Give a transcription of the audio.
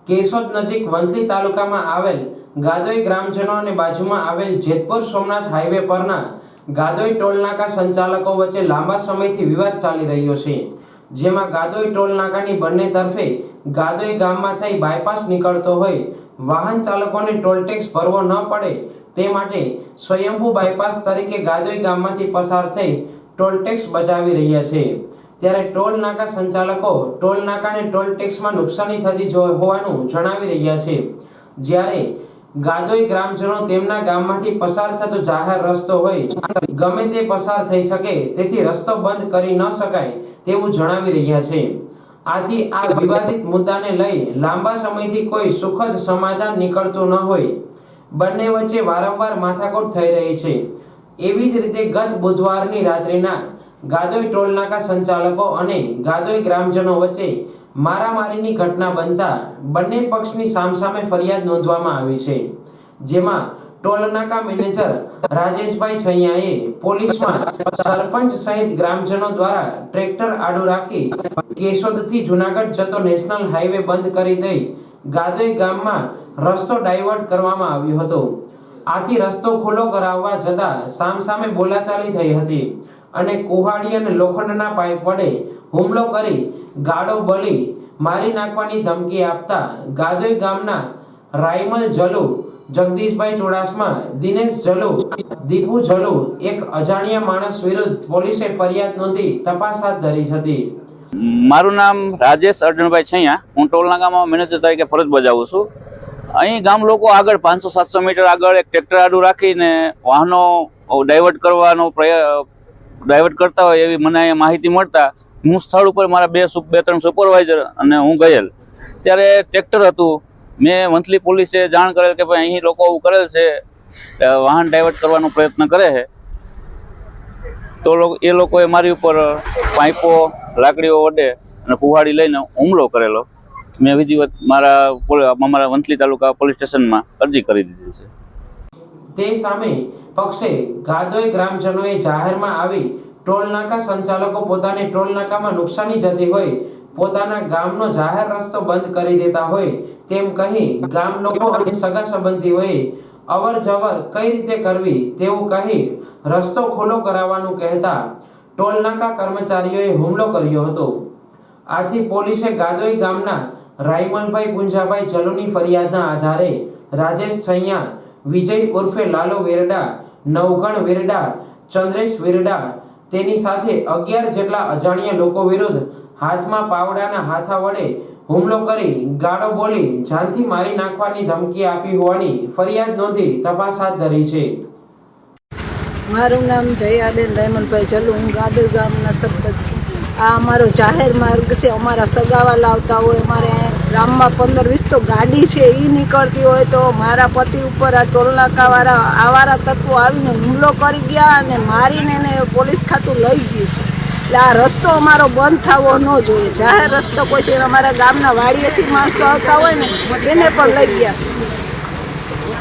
કેશોદ નજીક વંથલી તાલુકામાં આવેલ ગાદોઈ ગ્રામજનો અને બાજુમાં આવેલ જેતપુર સોમનાથ હાઈવે પરના ગાદોઈ ટોલનાકા સંચાલકો વચ્ચે લાંબા સમયથી વિવાદ ચાલી રહ્યો છે, જેમાં ગાદોઈ ટોલનાકાની બંને તરફે ગાદોઈ ગામમાં થઈ બાયપાસ નીકળતો હોય વાહન ચાલકોને ટોલ ટેક્સ ભરવો ન પડે તે માટે સ્વયંભૂ બાયપાસ તરીકે ગાદોઈ ગામમાંથી પસાર થઈ ટોલ ટેક્સ બચાવી રહ્યા છે। ત્યારે ટોલ નાકા સંચાલકો ટોલ નાકાને ટોલ ટેક્સમાં નુકસાની થતી હોવાનું જણાવી રહ્યા છે, જ્યારે ગાદોઈ ગ્રામજનો તેમના ગામમાંથી પસાર થતો જાહેર રસ્તો હોય ગમે તે પસાર થઈ શકે તેથી રસ્તો બંધ કરી ન શકાય તેવું જણાવી રહ્યા છે। આથી આ વિવાદિત મુદ્દાને લઈ લાંબા સમયથી કોઈ સુખદ સમાધાન નીકળતું ન હોય બંને વચ્ચે વારંવાર માથાકૂટ થઈ રહી છે। એવી જ રીતે ગત બુધવારની રાત્રિના ગાદોઈ ટોલનાકા સંચાલકો અને ગાદોઈ ગ્રામજનો વચ્ચે મારામારીની ઘટના બનતા બંને પક્ષની સામસામે ફરિયાદ નોંધવામાં આવી છે, જેમાં ટોલનાકા મેનેજર રાજેશભાઈ છૈયાએ પોલીસમાં સરપંચ સહિત ગ્રામજનો દ્વારા ટ્રેક્ટર આડું રાખી કેશોદથી જૂનાગઢ જતો નેશનલ હાઈવે બંધ કરી દઈ ગાદોઈ ગામમાં રસ્તો ડાયવર્ટ કરવામાં આવ્યો હતો। આથી રસ્તો ખુલ્લો કરાવવા જતા સામસામે બોલાચાલી થઈ હતી અને કુહાડી અને લોખંડના પાઇપ વડે હુમલો કરી ગાડો બળી મારી નાખવાની ધમકી આપતા ગાદોઈ ગામના રાયમલ જલુ, જગદીશભાઈ ચુડાસમા, દિનેશ જલુ, દીપુ જલુ એક અજાણ્યા માણસ વિરુદ્ધ પોલીસે ફરિયાદ નોંધી તપાસ હાથ ધરી હતી। મારું નામ રાજેશ અર્જુનભાઈ છૈયા, હું ટોલનાકામાં મેનેજર તરીકે ફરજ બજાવું છું। અહીં ગામ લોકો આગળ 500-700 મીટર આગળ એક ટ્રેક્ટર આડું રાખીને વાહનો ડાયવર્ટ કરવાનો ડાયવર્ટ કરતા હોય એવી મને અહીંયા માહિતી મળતા હું સ્થળ ઉપર મારા બે ત્રણ સુપરવાઇઝર અને હું ગયેલ। ત્યારે ટ્રેક્ટર હતું, મેં વંથલી પોલીસે જાણ કરેલ કે ભાઈ અહીં લોકો એવું કરેલ છે, વાહન ડાયવર્ટ કરવાનો પ્રયત્ન કરે છે, તો એ લોકોએ મારી ઉપર પાઇપો લાકડીઓ વડે અને કુહાડી લઈને હુમલો કરેલો। મેં વિધિવત મારા વંથલી તાલુકા પોલીસ સ્ટેશનમાં અરજી કરી દીધી છે। તે સામે પક્ષે ગાદોઈ ગ્રામજનોએ જાહેરમાં આવી ટોલનાકા સંચાલકો પોતાને ટોલનાકામાં નુકસાની જતી હોય પોતાના ગામનો જાહેર રસ્તો બંધ કરી દેતા હોય તેમ કહી ગામ લોકો અને સગા સંબંધીઓએ અવર જવર કઈ રીતે કરવી તેવું કહી રસ્તો ખુલ્લો કરાવવાનું કહેતા ટોલનાકા કર્મચારીઓએ હુમલો કર્યો હતો। આથી પોલીસે ગાદોઈ ગામના રાયમલભાઈ પુંજાભાઈ જલુની ફરિયાદના આધારે રાજેશ છૈયા, વિજય ઉર્ફે લાલો વેરડા, નવગણ વેરડા, ચંદ્રેશ વેરડા તેની સાથે 11 જેટલા અજાણ્યા લોકો વિરુદ્ધ હાથમાં પાવડાના હાથા વડે હુમલો કરી ગાળો બોલી જાનથી મારી નાખવાની ધમકી આપી હોવાની ફરિયાદ નોંધી તપાસ હાથ ધરી છે। મારું નામ જયાબેન રાયમલભાઈ જલુ, હું ગાદોઈ ગામના સરપંચ છું। આ અમારો જાહેર માર્ગ છે, અમારા સગાવાલા આવતા હોય, અમારે ગામમાં 15-20 તો ગાડી છે એ નીકળતી હોય તો મારા પતિ ઉપર આ ટોલનાકાવાળા આવારા તત્વો આવીને હુમલો કરી ગયા અને મારીને એને પોલીસ ખાતું લઈ ગયું છે। એટલે આ રસ્તો અમારો બંધ થવો ન જોઈએ, જાહેર રસ્તો કોઈથી અમારા ગામના વાડીએથી માણસો આવતા હોય ને એને પણ લઈ ગયા છે।